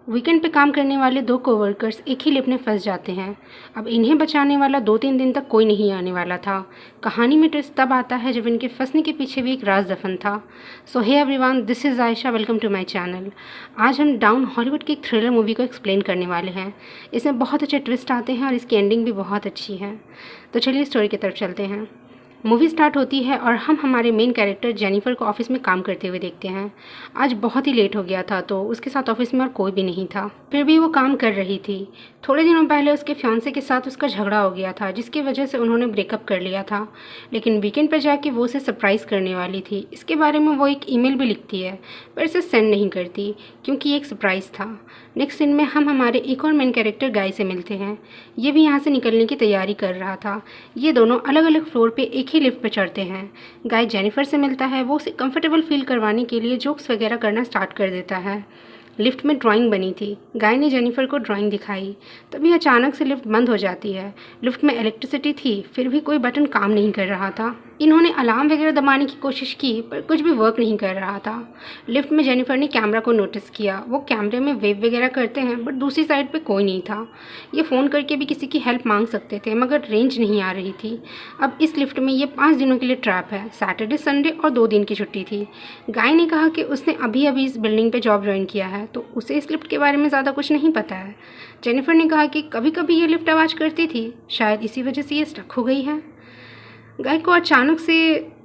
Weekend पे काम करने वाले दो कोवर्कर्स एक ही लिफ्ट में फंस जाते हैं। अब इन्हें बचाने वाला 2-3 दिन तक कोई नहीं आने वाला था। कहानी में ट्विस्ट तब आता है जब इनके फंसने के पीछे भी एक राज दफन था। So hey everyone, this is Ayesha, welcome to my channel. आज हम डाउन हॉलीवुड की एक थ्रिलर मूवी को एक्सप्लेन करने वाले हैं। इसमें बहुत अच्छे ट्विस्ट आते हैं और इसकी एंडिंग भी बहुत अच्छी है। तो चलिए स्टोरी की तरफ चलते हैं। मूवी स्टार्ट होती है और हम हमारे मेन कैरेक्टर जेनिफर को ऑफिस में काम करते हुए देखते हैं। आज बहुत ही लेट हो गया था तो उसके साथ ऑफिस में और कोई भी नहीं था, फिर भी वो काम कर रही थी। थोड़े दिनों पहले उसके फियांसे के साथ उसका झगड़ा हो गया था, जिसकी वजह से उन्होंने ब्रेकअप कर लिया था। लेकिन वीकेंड पर जाके वो उसे सरप्राइज़ करने वाली थी। इसके बारे में वो एक ईमेल भी लिखती है, पर इसे सेंड नहीं करती क्योंकि ये एक सरप्राइज़ था। नेक्स्ट सीन में हम हमारे एक और मेन कैरेक्टर गाय से मिलते हैं। ये भी यहाँ से निकलने की तैयारी कर रहा था। ये दोनों अलग अलग फ्लोर पे एक ही लिफ्ट पर चढ़ते हैं। गाय जेनिफर से मिलता है, वो उसे कंफर्टेबल फील करवाने के लिए जोक्स वगैरह करना स्टार्ट कर देता है। लिफ्ट में ड्राइंग बनी थी। गाय ने जेनिफर को ड्राइंग दिखाई, तभी अचानक से लिफ्ट बंद हो जाती है। लिफ्ट में इलेक्ट्रिसिटी थी, फिर भी कोई बटन काम नहीं कर रहा था। इन्होंने अलार्म वगैरह दबाने की कोशिश की पर कुछ भी वर्क नहीं कर रहा था। लिफ्ट में जेनिफर ने कैमरा को नोटिस किया। वो कैमरे में वेव वगैरह करते हैं बट दूसरी साइड पे कोई नहीं था। ये फ़ोन करके भी किसी की हेल्प मांग सकते थे मगर रेंज नहीं आ रही थी। अब इस लिफ्ट में ये 5 दिनों के लिए ट्रैप है। सैटरडे, संडे और 2 दिन की छुट्टी थी। गाय ने कहा कि उसने अभी अभी इस बिल्डिंग पे जॉब ज्वाइन किया है तो उसे इस लिफ्ट के बारे में ज़्यादा कुछ नहीं पता है। जेनिफर ने कहा कि कभी कभी ये लिफ्ट आवाज़ करती थी, शायद इसी वजह से ये स्टक हो गई है। गाय को अचानक से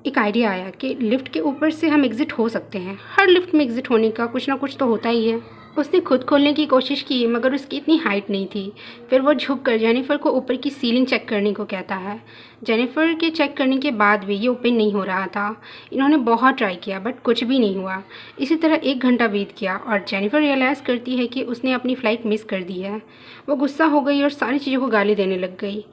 एक आइडिया आया कि लिफ्ट के ऊपर से हम एग्ज़िट हो सकते हैं। हर लिफ्ट में एग्ज़िट होने का कुछ ना कुछ तो होता ही है। उसने खुद खोलने की कोशिश की मगर उसकी इतनी हाइट नहीं थी। फिर वो झुककर जेनिफर को ऊपर की सीलिंग चेक करने को कहता है। जेनिफर के चेक करने के बाद भी ये ओपन नहीं हो रहा था। इन्होंने बहुत ट्राई किया बट कुछ भी नहीं हुआ। इसी तरह 1 घंटा बीत गया और जेनिफर रियलाइज़ करती है कि उसने अपनी फ़्लाइट मिस कर दी है। वो गुस्सा हो गई और सारी चीज़ों को गाली देने लग गई।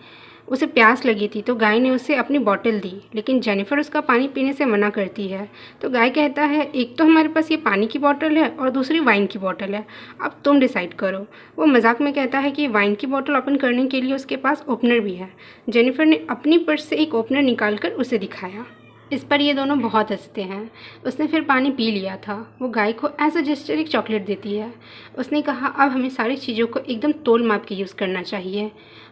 उसे प्यास लगी थी तो गाय ने उसे अपनी बोतल दी, लेकिन जेनिफर उसका पानी पीने से मना करती है। तो गाय कहता है, एक तो हमारे पास ये पानी की बोतल है और दूसरी वाइन की बोतल है, अब तुम डिसाइड करो। वो मजाक में कहता है कि वाइन की बोतल ओपन करने के लिए उसके पास ओपनर भी है। जेनिफर ने अपनी पर्स से एक ओपनर निकाल कर उसे दिखाया। इस पर ये दोनों बहुत हंसते हैं। उसने फिर पानी पी लिया था। वो गाय को एज अ जेस्चर एक चॉकलेट देती है। उसने कहा, अब हमें सारी चीज़ों को एकदम तोल माप के यूज़ करना चाहिए।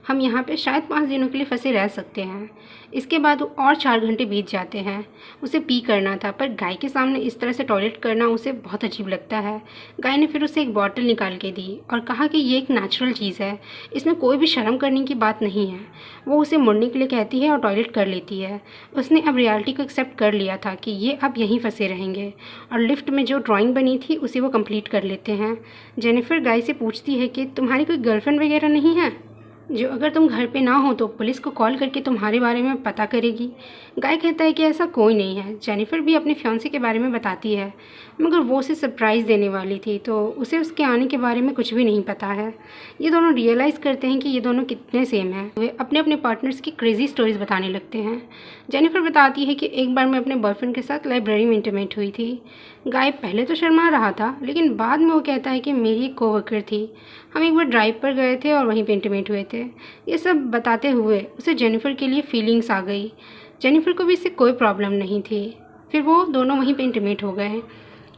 हम यहाँ पे शायद 5 दिनों के लिए फंसे रह सकते हैं। इसके बाद वो और 4 घंटे बीत जाते हैं। उसे पी करना था पर गाय के सामने इस तरह से टॉयलेट करना उसे बहुत अजीब लगता है। गाय ने फिर उसे एक बॉटल निकाल के दी और कहा कि ये एक नेचुरल चीज़ है, इसमें कोई भी शर्म करने की बात नहीं है। वो उसे मुड़ने के लिए कहती है और टॉयलेट कर लेती है। उसने अब रियलिटी को एक्सेप्ट कर लिया था कि ये अब यहीं फंसे रहेंगे और लिफ्ट में जो ड्राइंग बनी थी उसे वो कंप्लीट कर लेते हैं। जेनिफर गाय से पूछती है कि तुम्हारी कोई गर्लफ्रेंड वगैरह नहीं है जो अगर तुम घर पे ना हो तो पुलिस को कॉल करके तुम्हारे बारे में पता करेगी। गाय कहता है कि ऐसा कोई नहीं है। जेनिफर भी अपने फियांसे के बारे में बताती है मगर वो उसे सरप्राइज़ देने वाली थी तो उसे उसके आने के बारे में कुछ भी नहीं पता है। ये दोनों रियलाइज़ करते हैं कि ये दोनों कितने सेम हैं। वे अपने अपने पार्टनर्स की क्रेजी स्टोरीज बताने लगते हैं। जेनिफर बताती है कि एक बार मैं अपने बॉयफ्रेंड के साथ लाइब्रेरी में इंटीमेट हुई थी। गाय पहले तो शर्मा रहा था लेकिन बाद में वो कहता है कि मेरी एक कोवर्कर थी, हम एक बार ड्राइव पर गए थे और वहीं पे इंटीमेट हुए थे। ये सब बताते हुए उसे जेनिफर के लिए फीलिंग्स आ गई। जेनिफर को भी इससे कोई प्रॉब्लम नहीं थी। फिर वो दोनों वहीं पे इंटीमेट हो गए।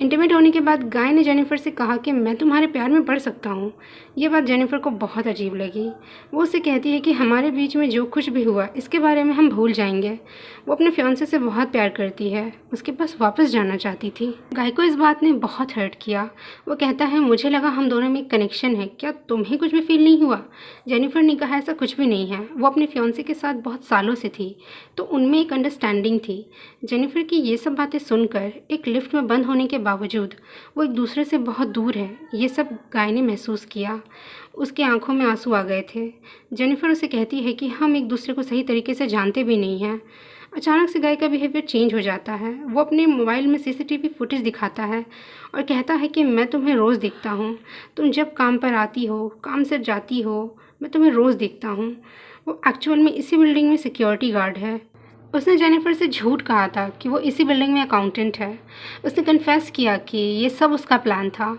इंटीमेट होने के बाद गाय ने जेनिफर से कहा कि मैं तुम्हारे प्यार में पड़ सकता हूँ। ये बात जेनिफर को बहुत अजीब लगी। वो उससे कहती है कि हमारे बीच में जो कुछ भी हुआ इसके बारे में हम भूल जाएंगे। वो अपने फियांसे से बहुत प्यार करती है, उसके पास वापस जाना चाहती थी। गाय को इस बात ने बहुत हर्ट किया। वो कहता है, मुझे लगा हम दोनों में एक कनेक्शन है, क्या तुम्हें कुछ भी फील नहीं हुआ? जेनिफर ने कहा, ऐसा कुछ भी नहीं है। वो अपने फियांसे के साथ बहुत सालों से थी तो उनमें एक अंडरस्टैंडिंग थी। जेनिफर की ये सब बातें सुनकर एक लिफ्ट में बंद होने के बावजूद वो एक दूसरे से बहुत दूर है, ये सब गाय ने महसूस किया। उसकी आंखों में आंसू आ गए थे। जेनिफर उसे कहती है कि हम एक दूसरे को सही तरीके से जानते भी नहीं हैं। अचानक से गाय का बिहेवियर चेंज हो जाता है। वो अपने मोबाइल में सीसीटीवी फुटेज दिखाता है और कहता है कि मैं तुम्हें रोज़ देखता हूँ, तुम जब काम पर आती हो, काम से जाती हो, मैं तुम्हें रोज़ देखता हूँ। वो एक्चुअल में इसी बिल्डिंग में सिक्योरिटी गार्ड है। उसने जेनिफर से झूठ कहा था कि वो इसी बिल्डिंग में अकाउंटेंट है। उसने कन्फेस किया कि ये सब उसका प्लान था।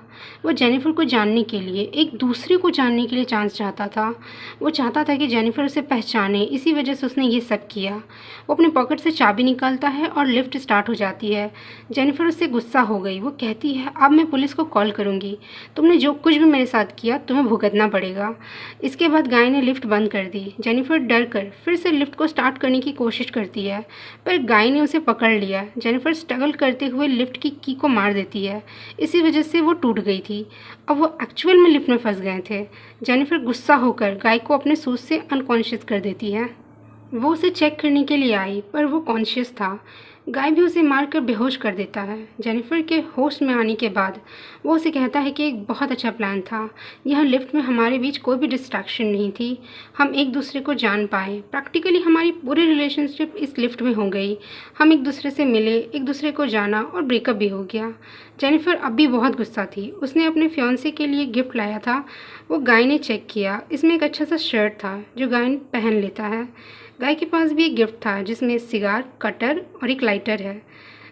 वो जेनिफर को जानने के लिए, एक दूसरे को जानने के लिए चांस चाहता था। वो चाहता था कि जेनिफर उसे पहचाने, इसी वजह से उसने ये सब किया। वो अपने पॉकेट से चाबी निकालता है और लिफ्ट स्टार्ट हो जाती है। जेनिफर उससे गुस्सा हो गई। वो कहती है, अब मैं पुलिस को कॉल करूँगी, तुमने जो कुछ भी मेरे साथ किया तुम्हें भुगतना पड़ेगा। इसके बाद गाय ने लिफ्ट बंद कर दी। जेनिफर डर कर फिर से लिफ्ट को स्टार्ट करने की कोशिश करती है, पर गाय ने उसे पकड़ लिया। जेनिफर स्ट्रगल करते हुए लिफ्ट की को मार देती है, इसी वजह से वो टूट गई थी। अब वो एक्चुअल में लिफ्ट में फंस गए थे। जेनिफर गुस्सा होकर गाय को अपने सूज से अनकॉन्शियस कर देती है। वो उसे चेक करने के लिए आई, पर वो कॉन्शियस था। गाय भी उसे मारकर बेहोश कर देता है। जेनिफर के होश में आने के बाद वो उसे कहता है कि एक बहुत अच्छा प्लान था। यह लिफ्ट में हमारे बीच कोई भी डिस्ट्रैक्शन नहीं थी, हम एक दूसरे को जान पाए। प्रैक्टिकली हमारी पूरी रिलेशनशिप इस लिफ्ट में हो गई। हम एक दूसरे से मिले, एक दूसरे को जाना और ब्रेकअप भी हो गया। जेनिफर अब भी बहुत गुस्सा थी। उसने अपने फियांसे के लिए गिफ्ट लाया था। वो गाय ने चेक किया, इसमें एक अच्छा सा शर्ट था जो गाय पहन लेता है। गाय के पास भी एक गिफ्ट था जिसमें सिगार, कटर और एक लाइटर है।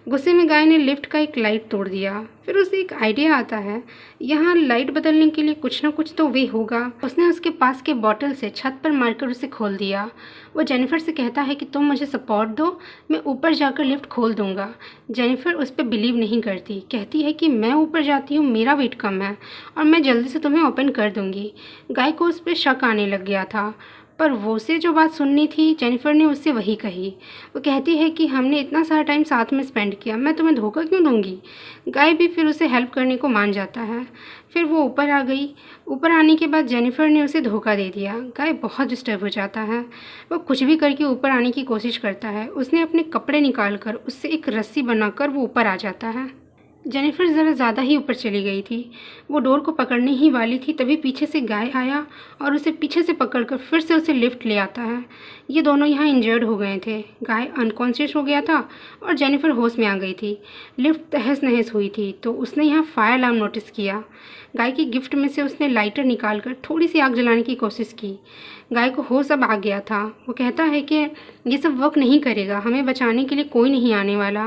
गुस्से में गाय ने लिफ्ट का एक लाइट तोड़ दिया। फिर उसे एक आइडिया आता है, यहाँ लाइट बदलने के लिए कुछ ना कुछ तो वे होगा। उसने उसके पास के बॉटल से छत पर मारकर उसे खोल दिया। वो जेनिफर से कहता है कि तुम मुझे सपोर्ट दो, मैं ऊपर जाकर लिफ्ट खोल दूंगा। जेनिफर उस पर बिलीव नहीं करती, कहती है कि मैं ऊपर जाती हूँ, मेरा वेट कम है और मैं जल्दी से तुम्हें ओपन कर दूंगी। गाय को उस पर शक आने लग गया था, पर वो से जो बात सुननी थी जेनिफर ने उससे वही कही। वो कहती है कि हमने इतना सारा टाइम साथ में स्पेंड किया, मैं तुम्हें धोखा क्यों दूंगी। गाय भी फिर उसे हेल्प करने को मान जाता है। फिर वो ऊपर आ गई। ऊपर आने के बाद जेनिफर ने उसे धोखा दे दिया। गाय बहुत डिस्टर्ब हो जाता है। वो कुछ भी करके ऊपर आने की कोशिश करता है। उसने अपने कपड़े निकाल कर उससे एक रस्सी बनाकर वो ऊपर आ जाता है। जेनिफर ज़रा ज़्यादा ही ऊपर चली गई थी। वो डोर को पकड़ने ही वाली थी, तभी पीछे से गाय आया और उसे पीछे से पकड़कर फिर से उसे लिफ्ट ले आता है। ये दोनों यहाँ इंजर्ड हो गए थे। गाय अनकॉन्शियस हो गया था और जेनिफर होश में आ गई थी। लिफ्ट तहस नहस हुई थी तो उसने यहाँ फायर अलार्म नोटिस किया। गाय की गिफ्ट में से उसने लाइटर निकालकर थोड़ी सी आग जलाने की कोशिश की। गाय को होश अब आ गया था। वो कहता है कि ये सब वर्क नहीं करेगा, हमें बचाने के लिए कोई नहीं आने वाला।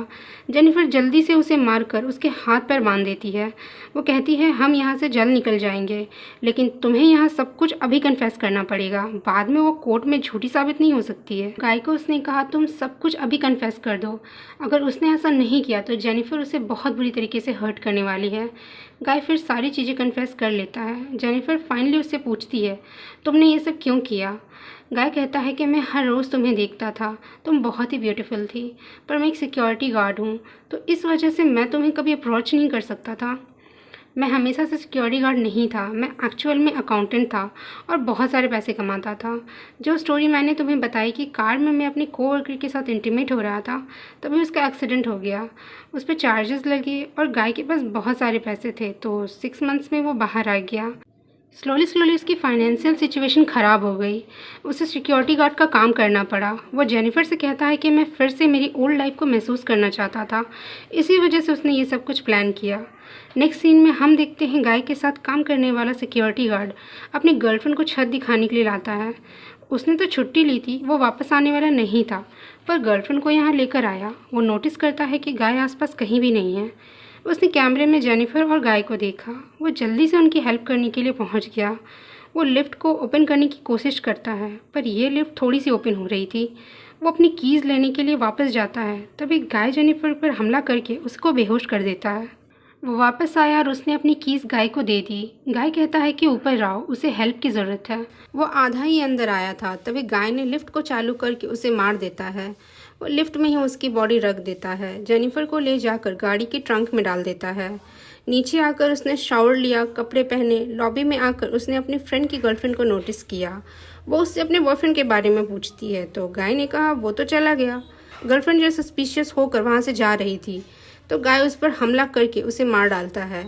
जेनिफर जल्दी से उसे मारकर उसके हाथ पैर बांध देती है। वो कहती है, हम यहाँ से जल्द निकल जाएंगे, लेकिन तुम्हें यहाँ सब कुछ अभी कन्फेस करना पड़ेगा, बाद में वो कोर्ट में झूठी साबित नहीं हो सकती है। गाय को उसने कहा, तुम सब कुछ अभी कन्फेस कर दो। अगर उसने ऐसा नहीं किया तो जेनिफर उसे बहुत बुरी तरीके से हर्ट करने वाली है। गाय फिर सारी चीज़ें कन्फेस कर लेता है। जेनिफर फाइनली उससे पूछती है, तुमने ये सब क्यों किया। गाय कहता है कि मैं हर रोज़ तुम्हें देखता था, तुम बहुत ही ब्यूटीफुल थी, पर मैं एक सिक्योरिटी गार्ड हूँ, तो इस वजह से मैं तुम्हें कभी अप्रोच नहीं कर सकता था। मैं हमेशा से सिक्योरिटी गार्ड नहीं था, मैं एक्चुअल में अकाउंटेंट था और बहुत सारे पैसे कमाता था। जो स्टोरी मैंने तुम्हें बताई कि कार में मैं अपने कोवर्कर के साथ इंटीमेट हो रहा था, तभी उसका एक्सीडेंट हो गया, उस पर चार्जेस लगे और गाय के पास बहुत सारे पैसे थे, तो 6 मंथ्स में वो बाहर आ गया। स्लोली उसकी फाइनेंशियल सिचुएशन ख़राब हो गई। उसे सिक्योरिटी गार्ड का काम करना पड़ा। वो जेनिफर से कहता है कि मैं फिर से मेरी ओल्ड लाइफ को महसूस करना चाहता था, इसी वजह से उसने ये सब कुछ प्लान किया। नेक्स्ट सीन में हम देखते हैं गाय के साथ काम करने वाला सिक्योरिटी गार्ड अपनी गर्लफ्रेंड को छत दिखाने के लिए लाता है। उसने तो छुट्टी ली थी, वो वापस आने वाला नहीं था, पर गर्लफ्रेंड को यहाँ लेकर आया। वो नोटिस करता है कि गाय आसपास कहीं भी नहीं है। उसने कैमरे में जेनिफर और गाय को देखा। वो जल्दी से उनकी हेल्प करने के लिए पहुंच गया। वो लिफ्ट को ओपन करने की कोशिश करता है, पर यह लिफ्ट थोड़ी सी ओपन हो रही थी। वो अपनी कीज़ लेने के लिए वापस जाता है, तभी गाय जेनिफर पर हमला करके उसको बेहोश कर देता है। वो वापस आया और उसने अपनी कीज़ गाय को दे दी। गाय कहता है कि ऊपर आओ, उसे हेल्प की ज़रूरत है। वो आधा ही अंदर आया था, तभी गाय ने लिफ्ट को चालू करके उसे मार देता है। वो लिफ्ट में ही उसकी बॉडी रख देता है। जेनिफर को ले जाकर गाड़ी के ट्रंक में डाल देता है। नीचे आकर उसने शावर लिया, कपड़े पहने। लॉबी में आकर उसने अपनी फ्रेंड की गर्लफ्रेंड को नोटिस किया। वो उससे अपने बॉयफ्रेंड के बारे में पूछती है, तो गाय ने कहा वो तो चला गया। गर्लफ्रेंड जो सस्पिशियस होकर वहाँ से जा रही थी, तो गाय उस पर हमला करके उसे मार डालता है।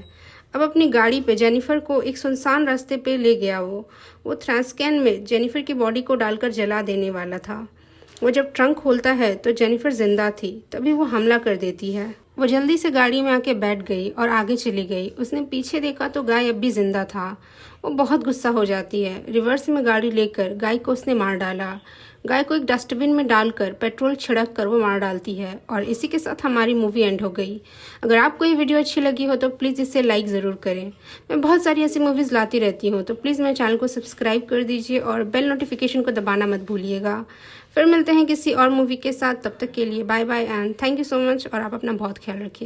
अब अपनी गाड़ी पे जेनिफर को एक सुनसान रास्ते पे ले गया। वो ट्रैश कैन में जेनिफर की बॉडी को डालकर जला देने वाला था। वो जब ट्रंक खोलता है तो जेनिफर जिंदा थी, तभी वो हमला कर देती है। वो जल्दी से गाड़ी में आके बैठ गई और आगे चली गई। उसने पीछे देखा तो गाय अब भी जिंदा था। वो बहुत गुस्सा हो जाती है। रिवर्स में गाड़ी लेकर गाय को उसने मार डाला। गाय को एक डस्टबिन में डालकर पेट्रोल छिड़क कर वो मार डालती है। और इसी के साथ हमारी मूवी एंड हो गई। अगर आपको ये वीडियो अच्छी लगी हो तो प्लीज़ इसे लाइक ज़रूर करें। मैं बहुत सारी ऐसी मूवीज़ लाती रहती हूँ, तो प्लीज़ मेरे चैनल को सब्सक्राइब कर दीजिए और बेल नोटिफिकेशन को दबाना मत भूलिएगा। फिर मिलते हैं किसी और मूवी के साथ। तब तक के लिए bye bye and thank you so much, और आप अपना बहुत ख्याल रखिए।